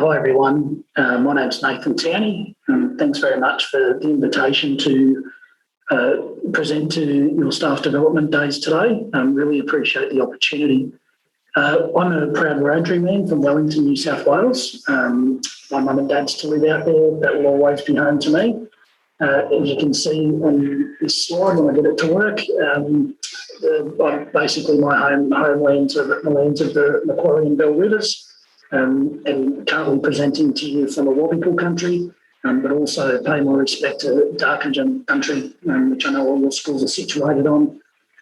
Hi everyone, my name's Nathan Towney. Thanks very much for the invitation to present to your staff development days today. Really appreciate the opportunity. I'm a proud Wiradjuri man from Wellington, New South Wales. My mum and dad still live out there. That will always be home to me. As you can see on this slide when I get it to work, basically my homelands are the lands of the Macquarie and Bell Rivers. And currently presenting to you from a Wabikal country, but also pay my respect to Darkinjung country, which I know all your schools are situated on.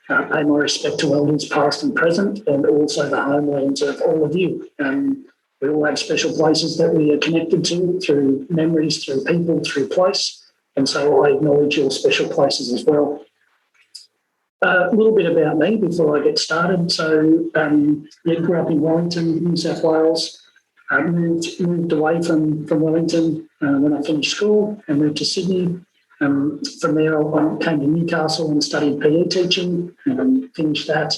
Pay my respect to elders past and present, and also the homelands of all of you. We all have special places that we are connected to through memories, through people, through place, and so I acknowledge your special places as well. A little bit about me before I get started. So, grew up in Wellington, New South Wales. Moved away from Wellington when I finished school and moved to Sydney. From there, I came to Newcastle and studied PE teaching and finished that.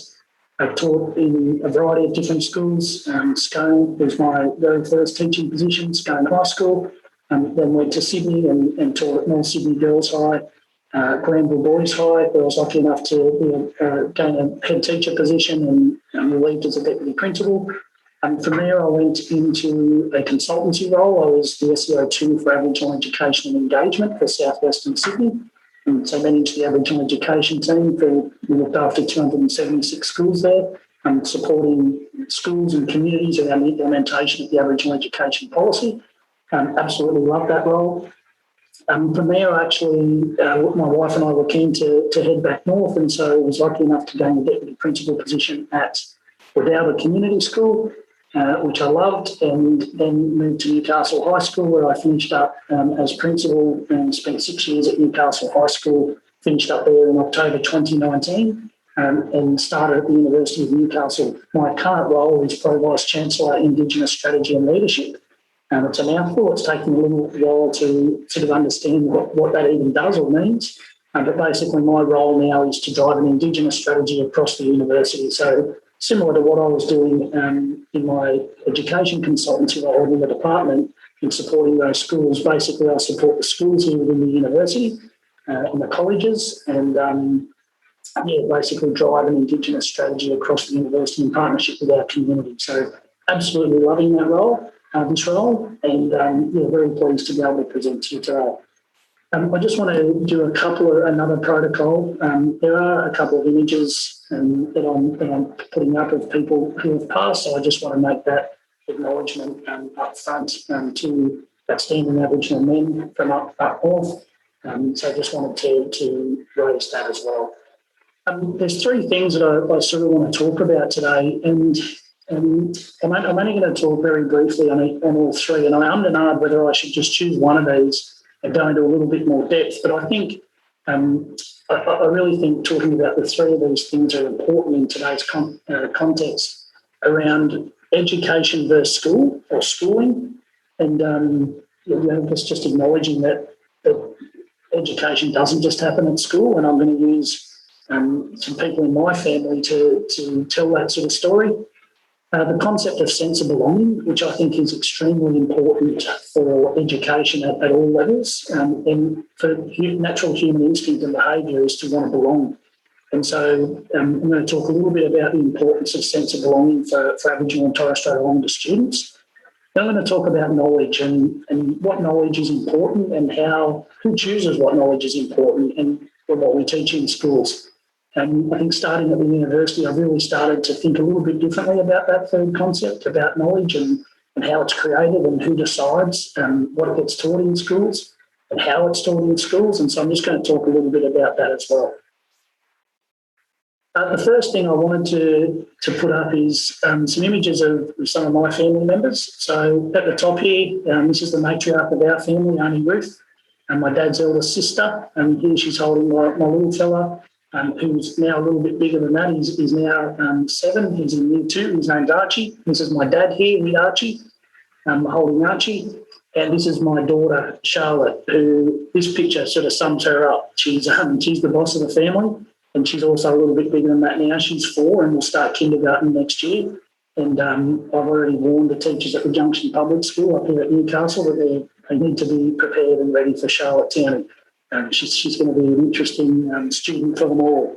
I taught in a variety of different schools. Scone was my very first teaching position, Scone High School. Then went to Sydney and taught at North Sydney Girls High, Granville Boys High, where I was lucky enough to gain a head teacher position and relieved as a deputy principal. From there, I went into a consultancy role. I was the SEO2 for Aboriginal Education and Engagement for South Western Sydney. And so managed the Aboriginal Education team. We looked after 276 schools there, supporting schools and communities around the implementation of the Aboriginal Education policy. Absolutely loved that role. From there, actually, my wife and I were keen to head back north, and so I was lucky enough to gain a deputy principal position at Wodouba Community School, which I loved, and then moved to Newcastle High School, where I finished up as principal and spent 6 years at Newcastle High School, finished up there in October 2019, and started at the University of Newcastle. My current role is Pro Vice-Chancellor, Indigenous Strategy and Leadership. It's a mouthful. It's taken a little while to sort of understand what that even does or means. But basically my role now is to drive an Indigenous strategy across the university. So similar to what I was doing in my education consultancy role in the department in supporting those schools. Basically, I support the schools here within the university and the colleges and, basically drive an Indigenous strategy across the university in partnership with our community. So absolutely loving that role, this role, and very pleased to be able to present to you today. I just want to do another protocol. There are a couple of images that I'm putting up of people who have passed, so I just want to make that acknowledgement up front to outstanding Aboriginal men from up north. So I just wanted to raise that as well. There's three things that I sort of want to talk about today, and I'm only going to talk very briefly on all three, and I am whether I should just choose one of these and go into a little bit more depth. But I think I really think talking about the three of these things are important in today's context around education versus school or schooling, and just acknowledging that education doesn't just happen at school. And I'm going to use some people in my family to tell that sort of story. The concept of sense of belonging, which I think is extremely important for education at all levels, and for natural human instinct and behaviour is to want to belong. And so I'm going to talk a little bit about the importance of sense of belonging for Aboriginal and Torres Strait Islander students. Then I'm going to talk about knowledge and what knowledge is important and who chooses what knowledge is important and what we teach in schools. I think starting at the university, I've really started to think a little bit differently about that third concept, about knowledge and how it's created and who decides what it gets taught in schools and how it's taught in schools. And so I'm just going to talk a little bit about that as well. The first thing I wanted to put up is some images of some of my family members. So at the top here, this is the matriarch of our family, Auntie Ruth, and my dad's eldest sister. And here she's holding my little fella. Who's now a little bit bigger than that. He's now 7. He's in year 2. His name's Archie. This is my dad here with Archie, holding Archie. And this is my daughter, Charlotte, who this picture sort of sums her up. She's the boss of the family, and she's also a little bit bigger than that now. She's 4 and will start kindergarten next year. I've already warned the teachers at the Junction Public School up here at Newcastle that they need to be prepared and ready for Charlotte Towney. She's going to be an interesting student for them all.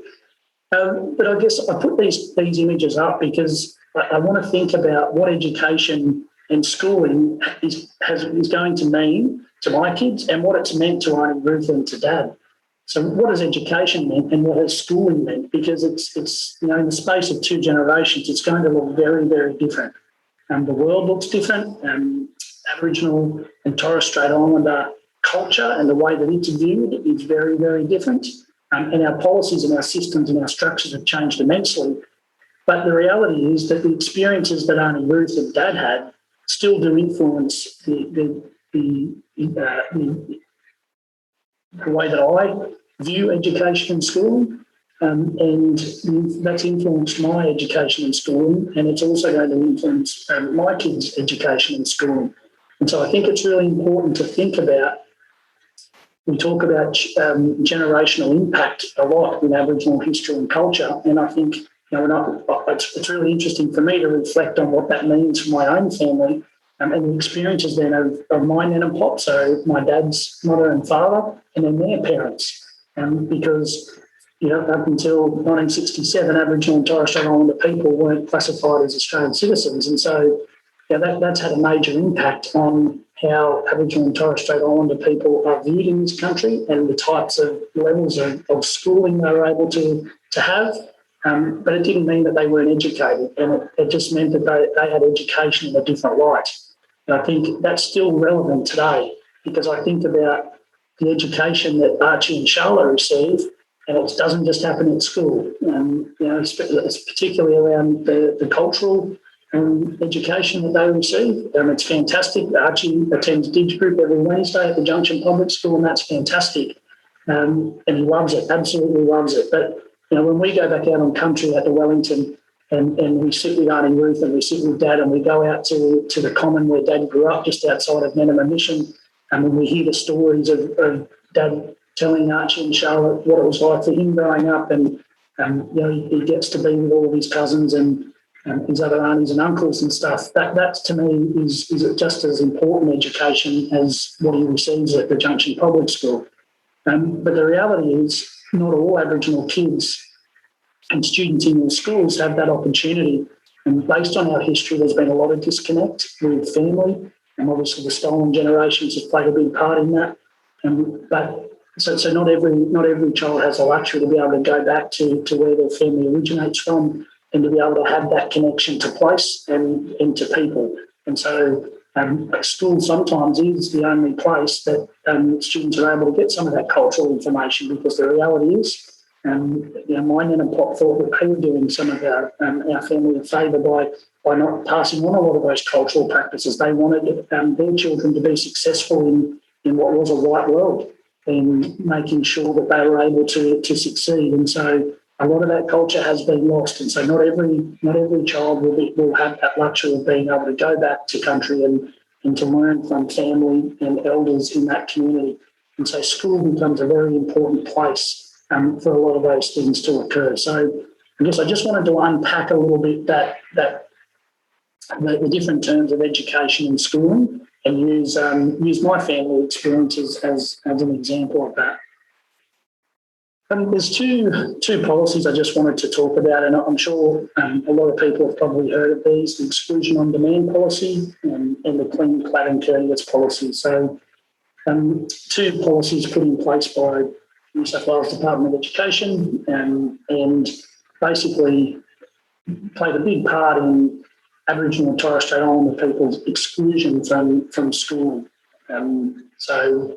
But I guess I put these images up because I want to think about what education and schooling is going to mean to my kids and what it's meant to Auntie Ruth and to Dad. So what has education meant and what has schooling meant? Because it's in the space of 2 generations, it's going to look very, very different. The world looks different. Aboriginal and Torres Strait Islander culture and the way that it's viewed is very, very different. And our policies and our systems and our structures have changed immensely. But the reality is that the experiences that Auntie Ruth and Dad had still do influence the way that I view education and schooling, and that's influenced my education and schooling, and it's also going to influence my kids' education and schooling. And so I think it's really important to think about. We talk about generational impact a lot in Aboriginal history and culture, and I think it's really interesting for me to reflect on what that means for my own family and the experiences then of my nan and pop, so my dad's mother and father, and then their parents. Because up until 1967, Aboriginal and Torres Strait Islander people weren't classified as Australian citizens, and so that's had a major impact on how Aboriginal and Torres Strait Islander people are viewed in this country and the types of levels of schooling they were able to have. But it didn't mean that they weren't educated, and it just meant that they had education in a different light. And I think that's still relevant today because I think about the education that Archie and Charlotte receive, and it doesn't just happen at school. It's particularly around the cultural education that they receive. It's fantastic. Archie attends Dig Group every Wednesday at the Junction Public School, and that's fantastic. And he loves it, absolutely loves it. But when we go back out on country at the Wellington and we sit with Auntie Ruth and we sit with Dad and we go out to the common where Dad grew up just outside of Nenema Mission, and when we hear the stories of Dad telling Archie and Charlotte what it was like for him growing up, and he gets to be with all of his cousins and his other aunties and uncles and stuff, that to me is just as important education as what he receives at the Junction Public School. But the reality is not all Aboriginal kids and students in your schools have that opportunity. And based on our history, there's been a lot of disconnect with family, and obviously the stolen generations have played a big part in that. So not every child has the luxury to be able to go back to where their family originates from and to be able to have that connection to place and to people. And so school sometimes is the only place that students are able to get some of that cultural information, because the reality is, my nan and pop thought that they were doing some of our family a favour by not passing on a lot of those cultural practices. They wanted their children to be successful in what was a white world and making sure that they were able to succeed. And so a lot of that culture has been lost, and so not every child will have that luxury of being able to go back to country and to learn from family and elders in that community. And so school becomes a very important place for a lot of those things to occur. So I guess I just wanted to unpack a little bit that the different terms of education and schooling, and use my family experiences as an example of that. There's two policies I just wanted to talk about, and I'm sure a lot of people have probably heard of these: the Exclusion on Demand policy and the Clean, Clad and Courteous policy. So two policies put in place by New South Wales Department of Education and basically played a big part in Aboriginal and Torres Strait Islander people's exclusion from schooling. So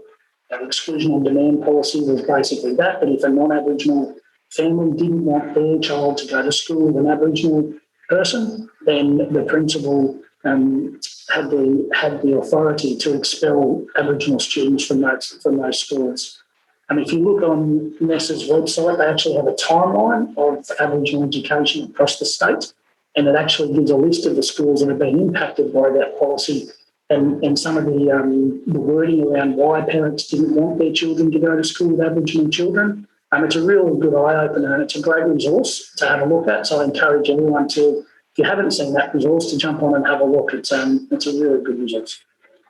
the Exclusion on Demand policy was basically that if a non-Aboriginal family didn't want their child to go to school with an Aboriginal person, then the principal had the authority to expel Aboriginal students from those schools. If you look on NESA's website, they actually have a timeline of Aboriginal education across the state, and it actually gives a list of the schools that have been impacted by that policy and some of the wording around why parents didn't want their children to go to school with Aboriginal children. It's a really good eye-opener, and it's a great resource to have a look at, so I encourage everyone to If you haven't seen that resource, to jump on and have a look. It's a really good resource.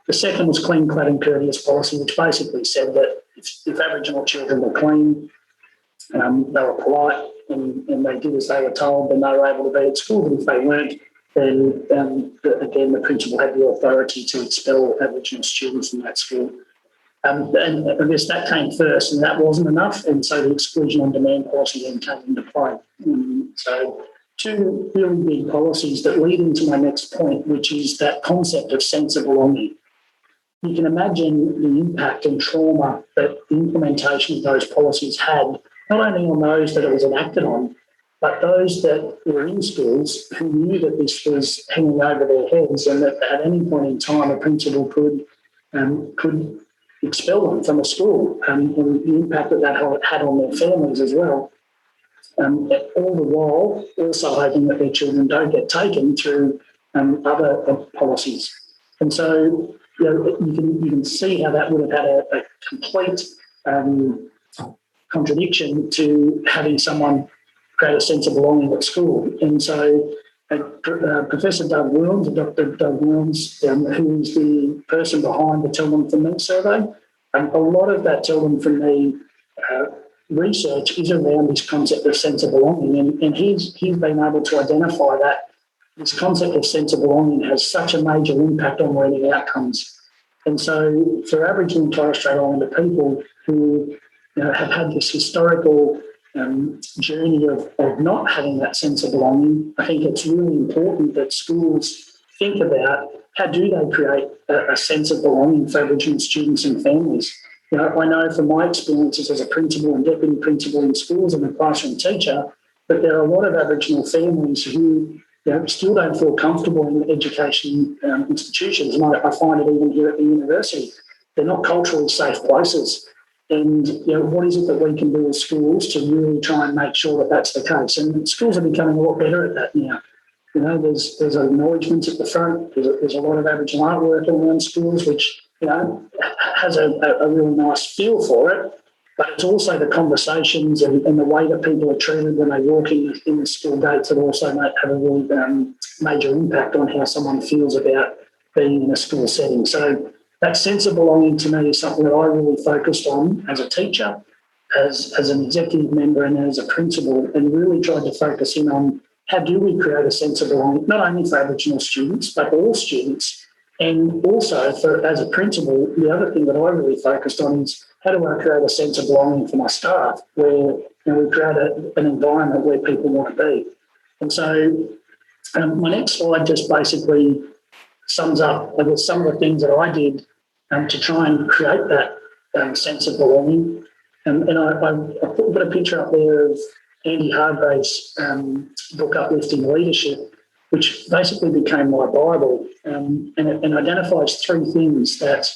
The second was Clean, Clad and Courteous policy, which basically said that if Aboriginal children were clean, they were polite and they did as they were told, then they were able to be at school. But if they weren't, then again, the principal had the authority to expel Aboriginal students from that school. And I guess that came first, and that wasn't enough. And so the exclusion on demand policy then came into play. So two really big policies that lead into my next point, which is that concept of sense of belonging. You can imagine the impact and trauma that the implementation of those policies had, not only on those that it was enacted on, but those that were in schools who knew that this was hanging over their heads and that at any point in time a principal could expel them from a school, and the impact that had on their families as well. All the while also hoping that their children don't get taken through other policies. And so you can see how that would have had a complete contradiction to having someone create a sense of belonging at school. And so Professor Doug Williams, Dr. Doug Williams, who is the person behind the Tell Them From Me survey, a lot of that Tell Them From Me research is around this concept of sense of belonging. And he's been able to identify that this concept of sense of belonging has such a major impact on learning outcomes. And so for Aboriginal and Torres Strait Islander people who have had this historical journey of not having that sense of belonging, I think it's really important that schools think about how do they create a sense of belonging for Aboriginal students and families. I know from my experiences as a principal and deputy principal in schools and a classroom teacher that there are a lot of Aboriginal families who still don't feel comfortable in education institutions. And I find it even here at the university. They're not culturally safe places. And what is it that we can do as schools to really try and make sure that that's the case? And schools are becoming a lot better at that now. There's acknowledgements at the front. There's a lot of Aboriginal artwork around schools, which has a really nice feel for it. But it's also the conversations and the way that people are treated when they walk in the school gates that also might have a really major impact on how someone feels about being in a school setting. So that sense of belonging to me is something that I really focused on as a teacher, as an executive member and as a principal, and really tried to focus in on how do we create a sense of belonging, not only for Aboriginal students, but all students. And also as a principal, the other thing that I really focused on is how do I create a sense of belonging for my staff where we create an environment where people want to be. And so my next slide just basically sums up, I guess, some of the things that I did to try and create that sense of belonging. And I put a picture up there of Andy Hargrave's book, Uplifting Leadership, which basically became my Bible, and it identifies three things that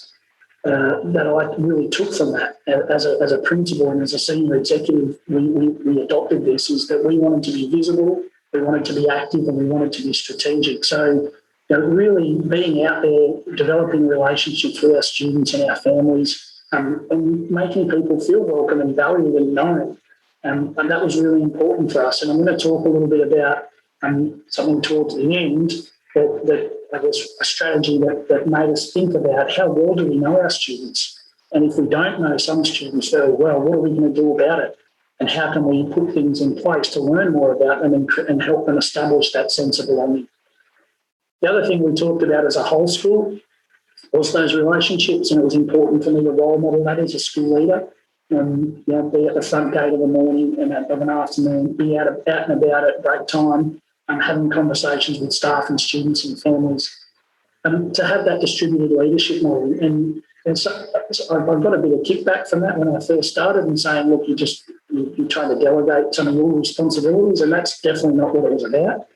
I really took from that as a principal and as a senior executive. We adopted this, is that we wanted to be visible, we wanted to be active, and we wanted to be strategic. So really being out there, developing relationships with our students and our families, and making people feel welcome and valued and known. And that was really important for us. And I'm going to talk a little bit about something towards the end that I guess a strategy that made us think about how well do we know our students, and if we don't know some students very well, what are we going to do about it, and how can we put things in place to learn more about them and help them establish that sense of belonging. The other thing we talked about as a whole school was those relationships, and it was important for me to role model that as a school leader. Be at the front gate of the morning and of an afternoon, be out and about at break time, having conversations with staff and students and families, to have that distributed leadership model. And so I've got a bit of kickback from that when I first started and saying, look, you're trying to delegate some of your responsibilities, and that's definitely not what it was about.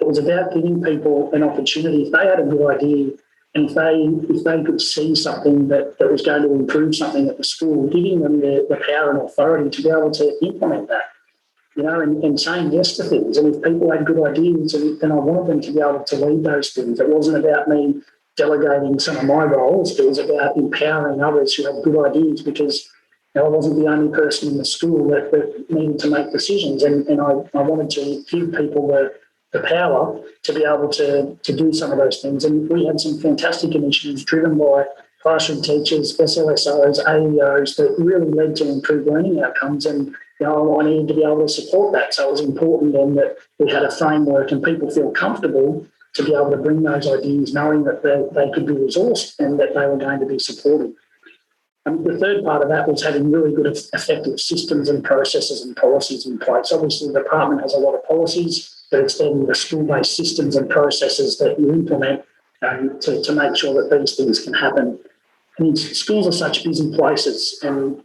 It was about giving people an opportunity. If they had a good idea and if they could see something that was going to improve something at the school, giving them the power and authority to be able to implement that. And saying yes to things. And if people had good ideas, then I wanted them to be able to lead those things. It wasn't about me delegating some of my roles. It was about empowering others who had good ideas, because I wasn't the only person in the school that needed to make decisions. And I wanted to give people the power to be able to do some of those things. And we had some fantastic initiatives driven by classroom teachers, SLSOs, AEOs that really led to improved learning outcomes. And I needed to be able to support that. So it was important then that we had a framework and people feel comfortable to be able to bring those ideas, knowing that they could be resourced and that they were going to be supported. The third part of that was having really good, effective systems and processes and policies in place. Obviously, the department has a lot of policies, but it's then the school-based systems and processes that you implement to make sure that these things can happen. And schools are such busy places, and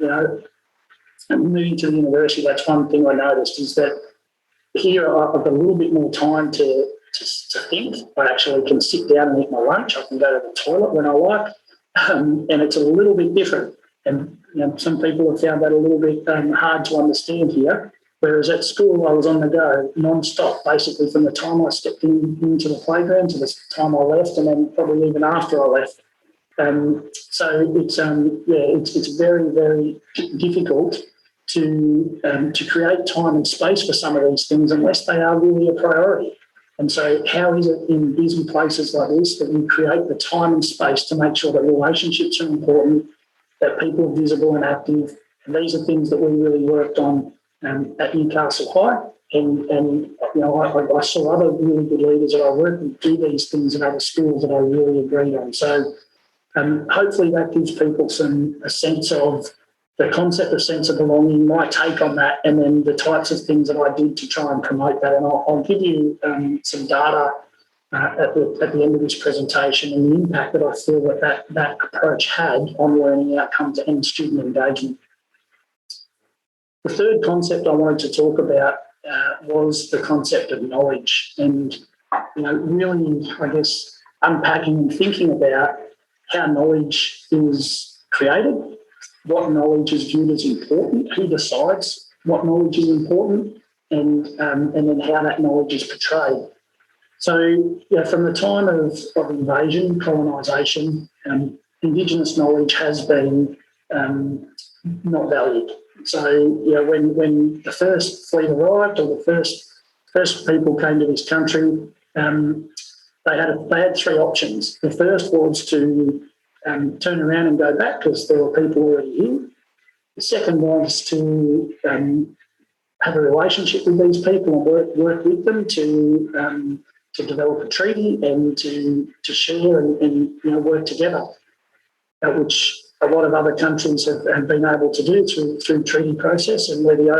moving to the university, that's one thing I noticed is that here I've got a little bit more time to think. I actually can sit down and eat my lunch. I can go to the toilet when I like. And it's a little bit different. And some people have found that a little bit hard to understand here. Whereas at school, I was on the go non-stop, basically from the time I stepped into the playground to the time I left, and then probably even after I left. So it's very, very difficult to create time and space for some of these things unless they are really a priority. And so how is it in busy places like this that we create the time and space to make sure that relationships are important, that people are visible and active? And these are things that we really worked on at Newcastle High. And I saw other really good leaders that I worked with do these things at other schools that I really agreed on. So hopefully that gives people a sense of the concept of sense of belonging, my take on that, and then the types of things that I did to try and promote that. And I'll give you some data at the end of this presentation and the impact that I feel that approach had on learning outcomes and student engagement. The third concept I wanted to talk about was the concept of knowledge, and really, I guess, unpacking and thinking about how knowledge is created, what knowledge is viewed as important, who decides what knowledge is important, and then how that knowledge is portrayed. So, from the time of invasion, colonisation, Indigenous knowledge has been not valued. So, when the first fleet arrived or the first people came to this country, they had three options. The first was to turn around and go back because there were people already here. The second was to have a relationship with these people and work with them to develop a treaty and to share and work together, which a lot of other countries have been able to do through treaty process, and we're the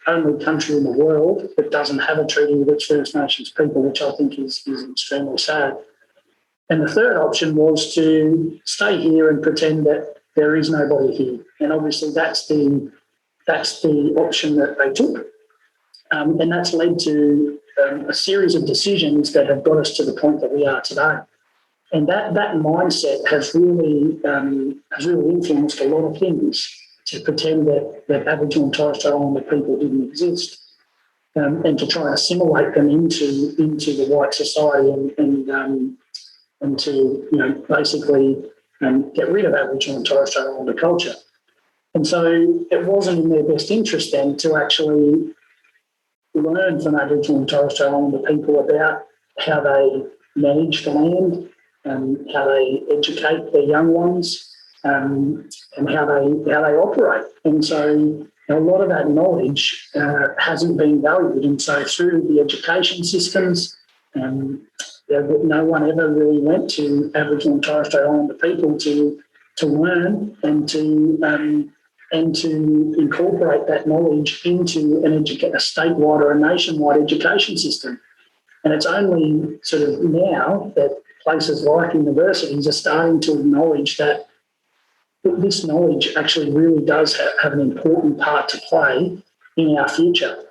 only country in the world that doesn't have a treaty with its First Nations people, which I think is extremely sad. And the third option was to stay here and pretend that there is nobody here. And obviously that's the option that they took. And that's led to a series of decisions that have got us to the point that we are today. And that mindset has really influenced a lot of things, to pretend that Aboriginal and Torres Strait Islander people didn't exist, and to try and assimilate them into the white society and to basically get rid of Aboriginal and Torres Strait Islander culture. And so it wasn't in their best interest then to actually learn from Aboriginal and Torres Strait Islander people about how they manage the land, how they educate their young ones, and how they operate. And so a lot of that knowledge hasn't been valued. And so through the education systems, no one ever really went to Aboriginal and Torres Strait Islander people to learn and to incorporate that knowledge into a statewide or a nationwide education system. And it's only sort of now that places like universities are starting to acknowledge that this knowledge actually really does have an important part to play in our future.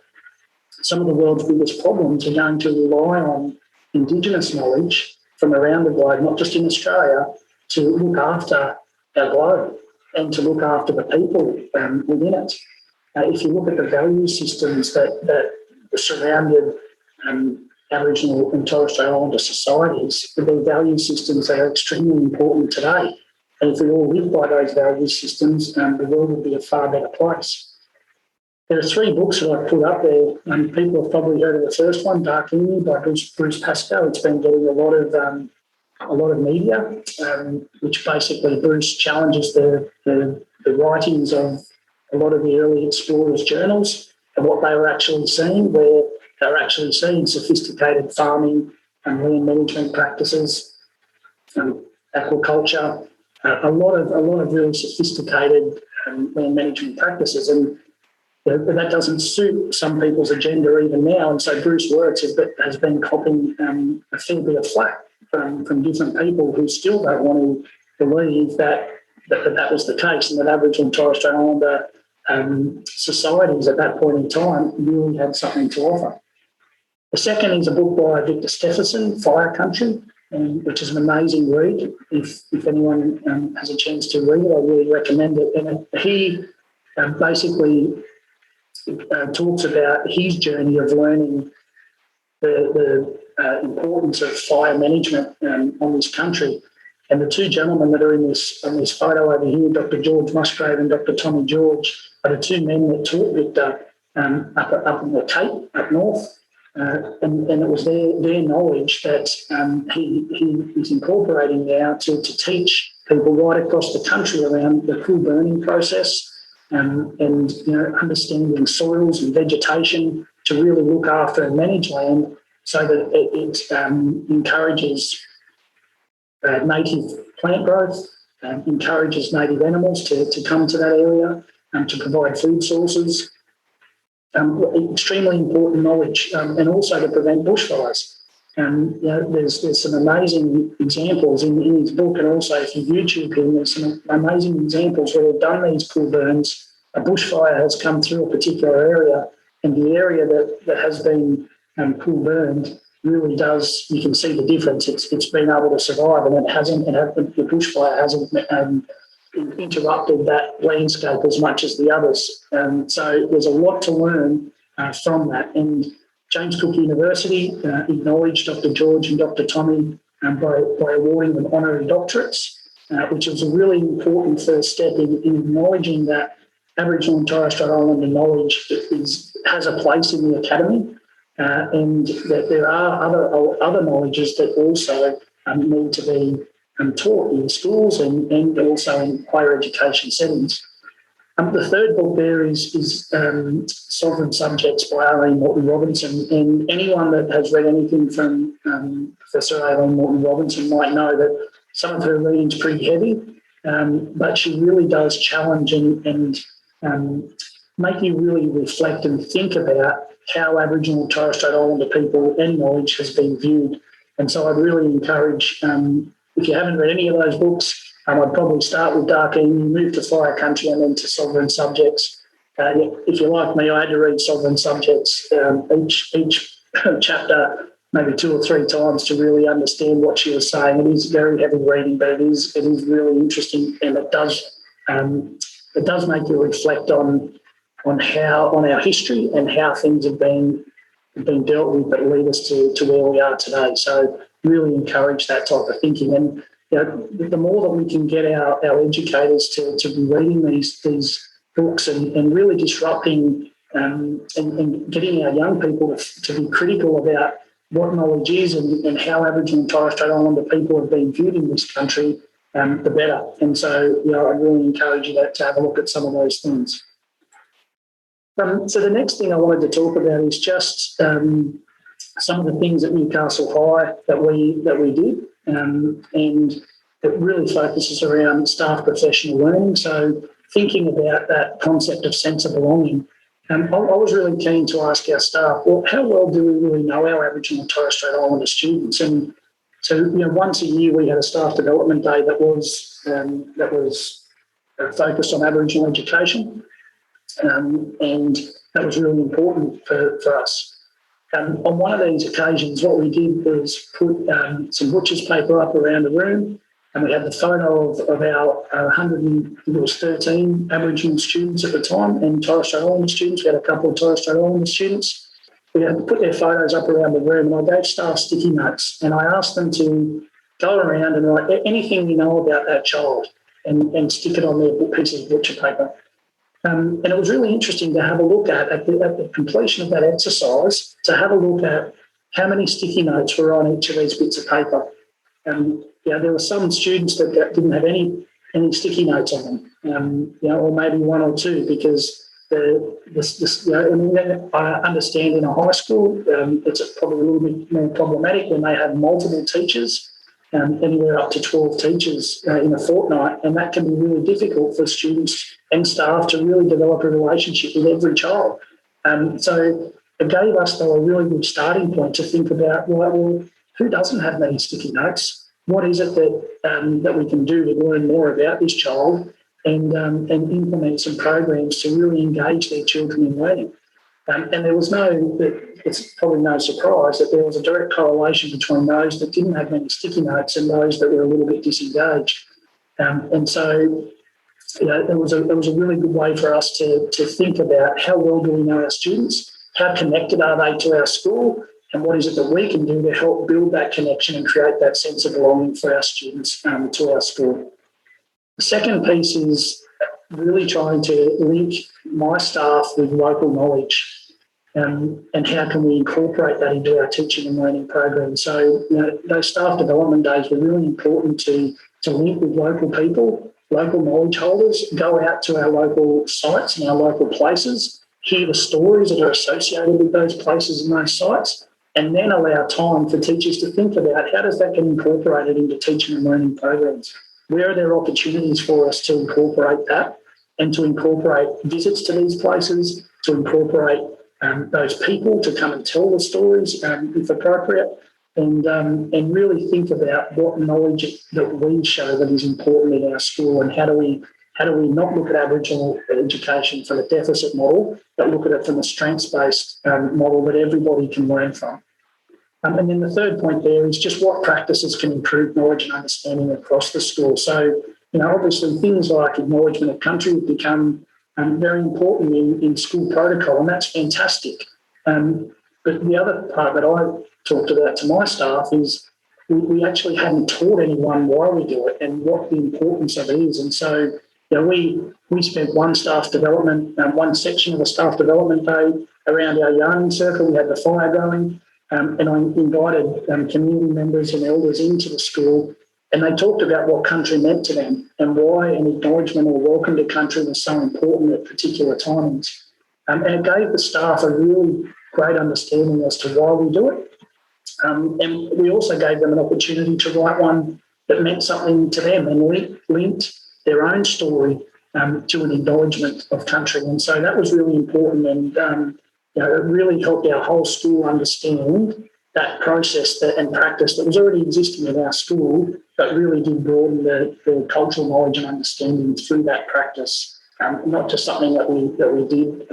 Some of the world's biggest problems are going to rely on Indigenous knowledge from around the globe, not just in Australia, to look after our globe and to look after the people within it. If you look at the value systems that surrounded Aboriginal and Torres Strait Islander societies, they're value systems that are extremely important today. And if we all live by those value systems, the world would be a far better place. There are three books that I put up there. People have probably heard of the first one, Dark Enemy by Bruce Pascoe. It's been getting a lot of media, which basically Bruce challenges the writings of a lot of the early explorers' journals and what they were actually seeing, where they were actually seeing sophisticated farming and land management practices, aquaculture, a lot of really sophisticated land management practices, and that doesn't suit some people's agenda even now. And so Bruce Wirtz has been copping a fair bit of flack from different people who still don't want to believe that was the case, and that Aboriginal and Torres Strait Islander societies at that point in time really had something to offer. The second is a book by Victor Stephenson, Fire Country, which is an amazing read. If anyone has a chance to read it, I really recommend it. And he basically talks about his journey of learning the importance of fire management on this country. And the two gentlemen that are in this photo over here, Dr. George Musgrave and Dr. Towney George, are the two men that taught Victor up in the Cape, up north. And it was their knowledge that he is incorporating now to teach people right across the country around the cool burning process, and understanding soils and vegetation to really look after and manage land so that it encourages native plant growth, encourages native animals to come to that area and to provide food sources. Extremely important knowledge, and also to prevent bushfires. There's some amazing examples in his book, and also if you YouTube him, there's some amazing examples where they've done these cool burns. A bushfire has come through a particular area, and the area that has been cool burned really does. You can see the difference. It's been able to survive, and the bushfire hasn't interrupted that landscape as much as the others. So there's a lot to learn from that. And James Cook University acknowledged Dr. George and Dr. Towney by awarding them honorary doctorates, which was a really important first step in acknowledging that Aboriginal and Torres Strait Islander knowledge has a place in the academy, and that there are other knowledges that also need to be taught in schools and also in higher education settings. The third book there is Sovereign Subjects by Arlene Morten Robinson, and anyone that has read anything from Professor Arlene Morten Robinson might know that some of her reading's pretty heavy, but she really does challenge and make you really reflect and think about how Aboriginal and Torres Strait Islander people and knowledge has been viewed. And so I'd really encourage, if you haven't read any of those books, I'd probably start with Dark Enemy, move to Fire Country, and then to Sovereign Subjects. If you're like me, I had to read Sovereign Subjects each chapter maybe 2 or 3 times to really understand what she was saying. It is very heavy reading, but it is really interesting, and it does make you reflect on our history and how things have been dealt with that lead us to where we are today. So really encourage that type of thinking. And the more that we can get our educators to be reading these books and really disrupting and getting our young people to be critical about what knowledge is and how Aboriginal and Torres Strait Islander people have been viewed in this country, the better. And so, I really encourage you to have a look at some of those things. So the next thing I wanted to talk about is just some of the things at Newcastle High that we did, and it really focuses around staff professional learning. So thinking about that concept of sense of belonging. I was really keen to ask our staff, well, how well do we really know our Aboriginal and Torres Strait Islander students? And so, once a year we had a staff development day that was focused on Aboriginal education, and that was really important for us. On one of these occasions, what we did was put some butcher's paper up around the room, and we had the photo of our 113 Aboriginal students at the time and Torres Strait Islander students. We had a couple of Torres Strait Islander students. We had to put their photos up around the room, and I gave staff sticky notes, and I asked them to go around and write anything you know about that child and stick it on their pieces of butcher paper. And it was really interesting to have a look at the completion of that exercise, to have a look at how many sticky notes were on each of these bits of paper. And there were some students that didn't have any sticky notes on them, or maybe one or two, because I understand in a high school it's probably a little bit more problematic when they have multiple teachers, anywhere up to 12 teachers in a fortnight, and that can be really difficult for students and staff to really develop a relationship with every child. So it gave us, though, a really good starting point to think about, well, who doesn't have many sticky notes? What is it that we can do to learn more about this child and implement some programs to really engage their children in learning? And there was it's probably no surprise that there was a direct correlation between those that didn't have many sticky notes and those that were a little bit disengaged. And so, it was a really good way for us to think about how well do we know our students, how connected are they to our school, and what is it that we can do to help build that connection and create that sense of belonging for our students to our school. The second piece is really trying to link my staff with local knowledge, and how can we incorporate that into our teaching and learning program. So those staff development days were really important to link with local people, local knowledge holders, go out to our local sites and our local places, hear the stories that are associated with those places and those sites, and then allow time for teachers to think about how does that get incorporated into teaching and learning programs. Where are there opportunities for us to incorporate that, and to incorporate visits to these places, to incorporate those people to come and tell the stories if appropriate, and really think about what knowledge that we show that is important in our school, and how do we not look at Aboriginal education from a deficit model, but look at it from a strengths-based model that everybody can learn from. And then the third point there is just what practices can improve knowledge and understanding across the school. So, obviously things like acknowledgement of country have become very important in school protocol, and that's fantastic. But the other part that I talked about to my staff is we actually hadn't taught anyone why we do it and what the importance of it is. And so, we spent one section of a staff development day around our yarning circle. We had the fire going, and I invited community members and elders into the school, and they talked about what country meant to them and why an acknowledgement or welcome to country was so important at particular timings. And it gave the staff a really great understanding as to why we do it. And we also gave them an opportunity to write one that meant something to them and linked their own story to an acknowledgement of country. And so that was really important, and it really helped our whole school understand that process and practice that was already existing in our school, but really did broaden the cultural knowledge and understanding through that practice. Not just something that we did,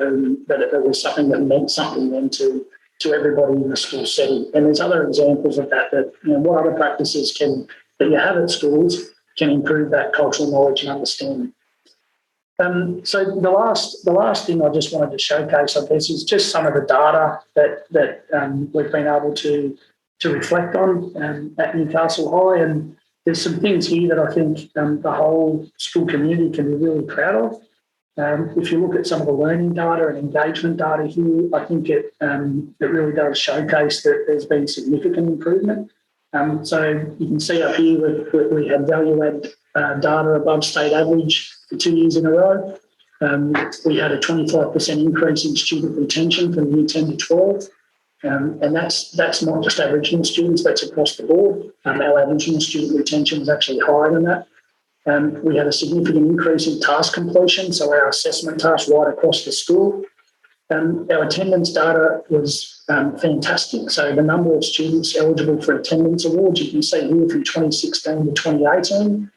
but it was something that meant something then to everybody in the school setting. And there's other examples of that what other practices that you have at schools can improve that cultural knowledge and understanding. So the last thing I just wanted to showcase, I guess, is just some of the data that we've been able to reflect on at Newcastle High, and there's some things here that I think the whole school community can be really proud of. If you look at some of the learning data and engagement data here, I think it really does showcase that there's been significant improvement. So you can see up here we had value-add data above state average for 2 years in a row. We had a 25% increase in student retention from year 10 to 12. And that's not just Aboriginal students, that's across the board. Our Aboriginal student retention was actually higher than that. We had a significant increase in task completion, so our assessment tasks right across the school. Our attendance data was fantastic. So the number of students eligible for attendance awards, you can see here from 2016 to 2018.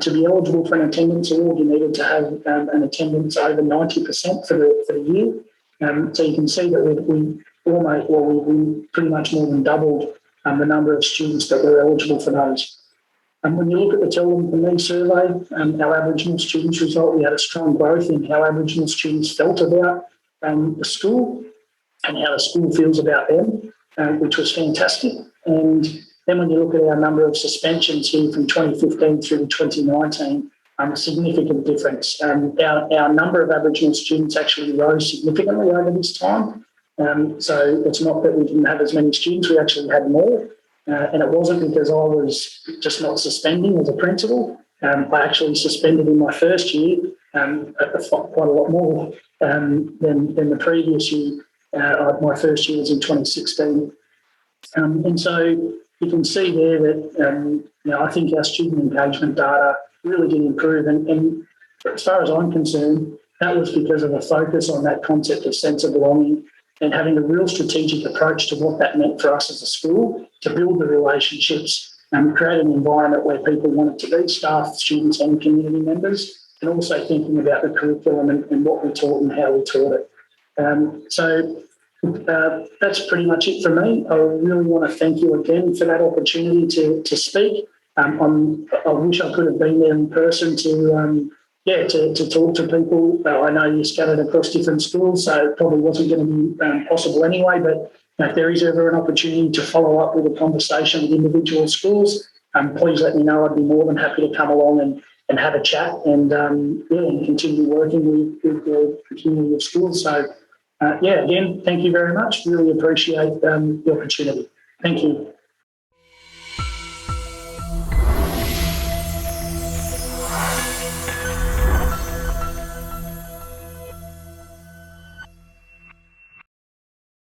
To be eligible for an attendance award, you needed to have an attendance over 90% for the year. So you can see that we pretty much more than doubled the number of students that were eligible for those. And when you look at the Tell Them From Me survey, our Aboriginal students result, we had a strong growth in how Aboriginal students felt about the school and how the school feels about them, which was fantastic. And then when you look at our number of suspensions here from 2015 through to 2019, significant difference. Our number of Aboriginal students actually rose significantly over this time. So it's not that we didn't have as many students, we actually had more. And it wasn't because I was just not suspending as a principal. I actually suspended in my first year quite a lot more than the previous year. My first year was in 2016. And so you can see there that I think our student engagement data really did improve. And as far as I'm concerned, that was because of a focus on that concept of sense of belonging and having a real strategic approach to what that meant for us as a school to build the relationships and create an environment where people wanted to be, staff, students and community members, and also thinking about the curriculum and what we taught and how we taught it. So that's pretty much it for me. I really want to thank you again for that opportunity to speak. I wish I could have been there in person to talk to people. I know you're scattered across different schools, so it probably wasn't going to be possible anyway, but if there is ever an opportunity to follow up with a conversation with individual schools, please let me know. I'd be more than happy to come along and have a chat and continue working with the community of schools. So, again, thank you very much. Really appreciate the opportunity. Thank you.